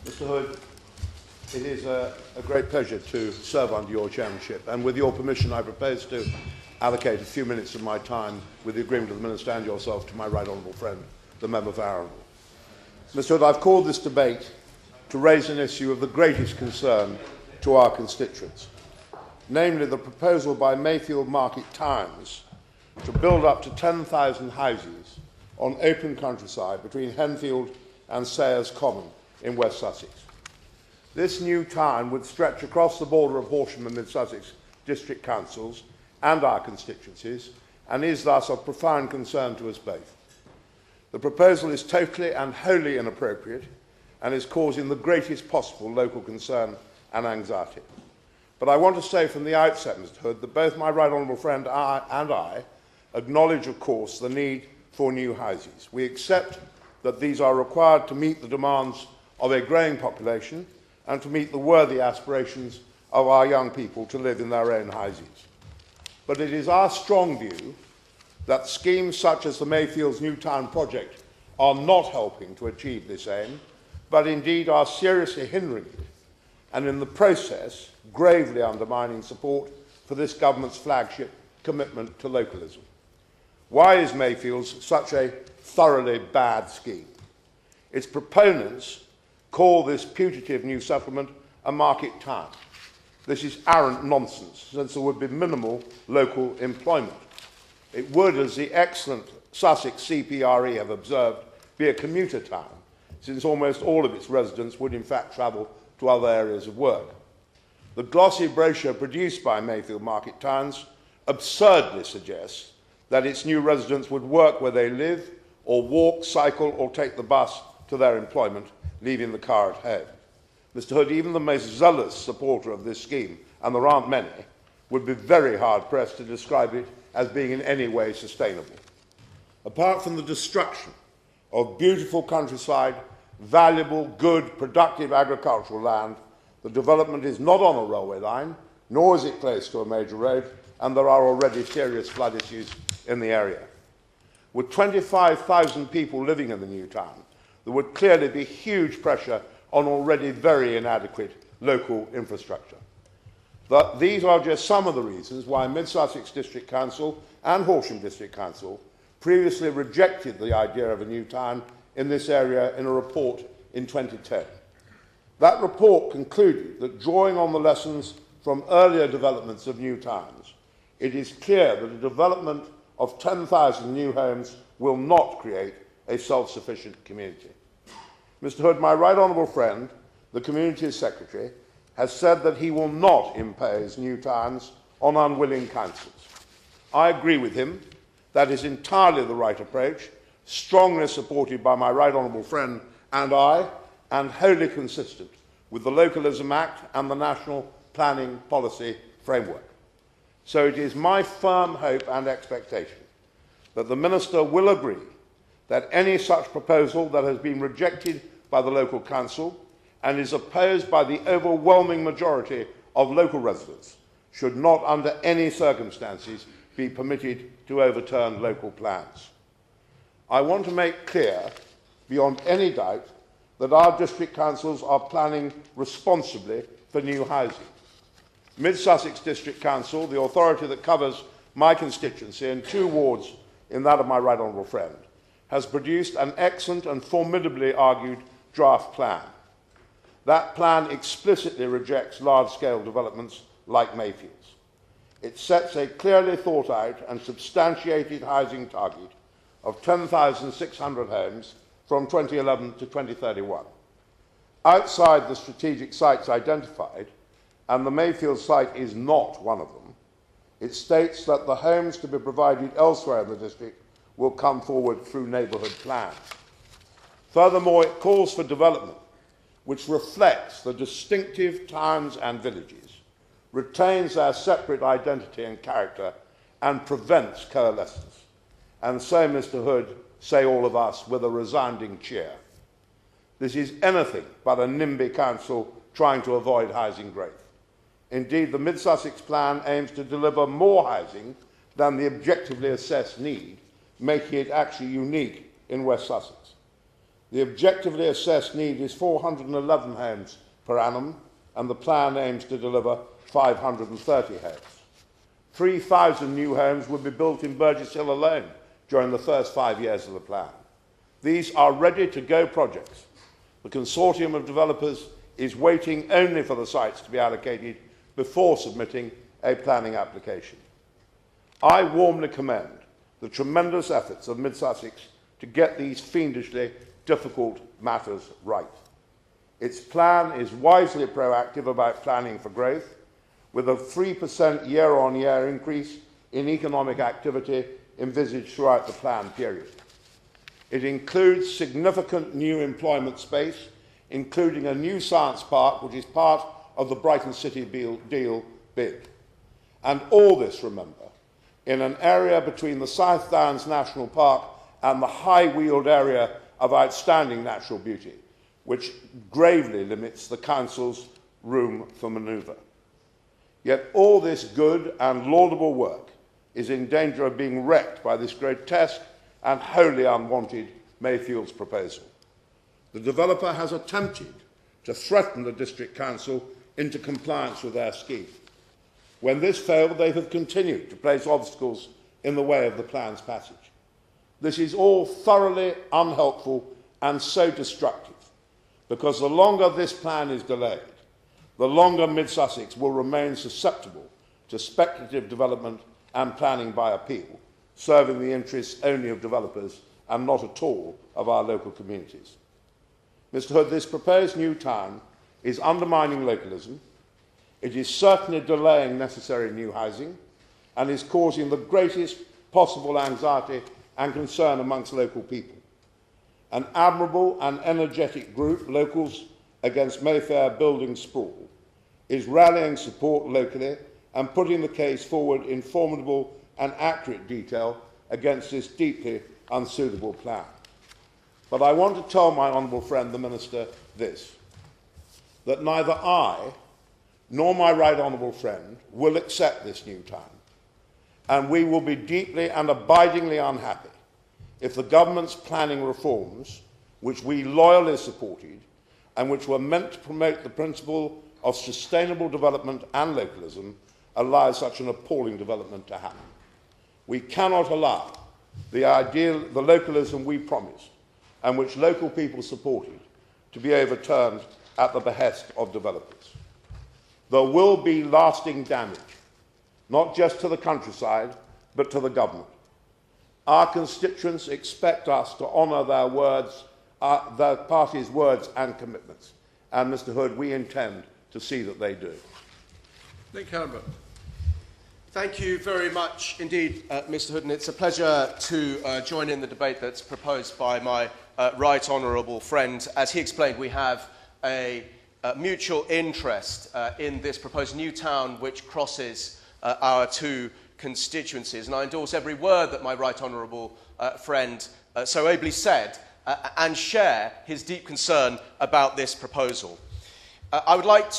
Mr. Hood, it is a great pleasure to serve under your chairmanship, and with your permission I propose to allocate a few minutes of my time, with the agreement of the Minister and yourself, to my right honourable friend, the Member for Arundel. Mr. Hood, I've called this debate to raise an issue of the greatest concern to our constituents, namely the proposal by Mayfield Market Towns to build up to 10,000 houses on open countryside between Henfield and Sayers Common in West Sussex. This new town would stretch across the border of Horsham and Mid-Sussex district councils and our constituencies, and is thus of profound concern to us both. The proposal is totally and wholly inappropriate and is causing the greatest possible local concern and anxiety. But I want to say from the outset, Mr. Hood, that both my right honourable friend and I acknowledge, of course, the need for new houses. We accept that these are required to meet the demands of a growing population and to meet the worthy aspirations of our young people to live in their own houses. But it is our strong view that schemes such as the Mayfield's New Town project are not helping to achieve this aim, but indeed are seriously hindering it, and in the process gravely undermining support for this government's flagship commitment to localism. Why is Mayfield's such a thoroughly bad scheme? Its proponents call this putative new settlement a market town. This is arrant nonsense, since there would be minimal local employment. It would, as the excellent Sussex CPRE have observed, be a commuter town, since almost all of its residents would in fact travel to other areas of work. The glossy brochure produced by Mayfield Market Towns absurdly suggests that its new residents would work where they live, or walk, cycle, or take the bus to their employment, leaving the car at home. Mr. Hood, even the most zealous supporter of this scheme, and there aren't many, would be very hard-pressed to describe it as being in any way sustainable. Apart from the destruction of beautiful countryside, valuable, good, productive agricultural land, the development is not on a railway line, nor is it close to a major road, and there are already serious flood issues in the area. With 25,000 people living in the new town, there would clearly be huge pressure on already very inadequate local infrastructure. These are just some of the reasons why Mid-Sussex District Council and Horsham District Council previously rejected the idea of a new town in this area in a report in 2010. That report concluded that, drawing on the lessons from earlier developments of new towns, it is clear that the development of 10,000 new homes will not create a self-sufficient community. Mr. Hood, my right honourable friend, the Communities Secretary, has said that he will not impose new towns on unwilling councils. I agree with him. That is entirely the right approach, strongly supported by my right honourable friend and I, and wholly consistent with the Localism Act and the National Planning Policy Framework. So it is my firm hope and expectation that the Minister will agree that any such proposal that has been rejected by the local council and is opposed by the overwhelming majority of local residents should not under any circumstances be permitted to overturn local plans. I want to make clear, beyond any doubt, that our district councils are planning responsibly for new housing. Mid-Sussex District Council, the authority that covers my constituency and 2 wards in that of my right honourable friend, has produced an excellent and formidably argued draft plan. That plan explicitly rejects large-scale developments like Mayfield's. It sets a clearly thought-out and substantiated housing target of 10,600 homes from 2011 to 2031. Outside the strategic sites identified, and the Mayfield site is not one of them, it states that the homes to be provided elsewhere in the district will come forward through neighbourhood plans. Furthermore, it calls for development which reflects the distinctive towns and villages, retains their separate identity and character, and prevents coalescence. And so, Mr. Hood, say all of us with a resounding cheer. This is anything but a NIMBY council trying to avoid housing growth. Indeed, the Mid-Sussex plan aims to deliver more housing than the objectively assessed need, making it actually unique in West Sussex. The objectively assessed need is 411 homes per annum, and the plan aims to deliver 530 homes. 3,000 new homes will be built in Burgess Hill alone during the first 5 years of the plan. These are ready-to-go projects. The consortium of developers is waiting only for the sites to be allocated before submitting a planning application. I warmly commend the tremendous efforts of Mid-Sussex to get these fiendishly difficult matters right. Its plan is wisely proactive about planning for growth, with a 3% year-on-year increase in economic activity envisaged throughout the plan period. It includes significant new employment space, including a new science park, which is part of the Brighton City deal bid. And all this, remember, in an area between the South Downs National Park and the high-wheeled area of outstanding natural beauty, which gravely limits the Council's room for manoeuvre. Yet all this good and laudable work is in danger of being wrecked by this grotesque and wholly unwanted Mayfield's proposal. The developer has attempted to threaten the District Council into compliance with their scheme. When this failed, they have continued to place obstacles in the way of the plan's passage. This is all thoroughly unhelpful and so destructive, because the longer this plan is delayed, the longer Mid-Sussex will remain susceptible to speculative development and planning by appeal, serving the interests only of developers and not at all of our local communities. Mr. Hood, this proposed new town is undermining localism, it is certainly delaying necessary new housing, and is causing the greatest possible anxiety and concern amongst local people. An admirable and energetic group, Locals Against Mayfair Building Sprawl, is rallying support locally and putting the case forward in formidable and accurate detail against this deeply unsuitable plan. But I want to tell my honourable friend, the Minister, this, that neither I nor my right honourable friend will accept this new town, and we will be deeply and abidingly unhappy if the government's planning reforms, which we loyally supported and which were meant to promote the principle of sustainable development and localism, allow such an appalling development to happen. We cannot allow the localism we promised and which local people supported to be overturned at the behest of developers. There will be lasting damage, not just to the countryside, but to the government. Our constituents expect us to honour their words, their party's words and commitments. And, Mr. Hood, we intend to see that they do. Nick Herbert. Thank you very much indeed, Mr. Hood, and it's a pleasure to join in the debate that's proposed by my right honourable friend. As he explained, we have a mutual interest in this proposed new town which crosses our two constituencies, and I endorse every word that my right honourable friend so ably said and share his deep concern about this proposal. I would like to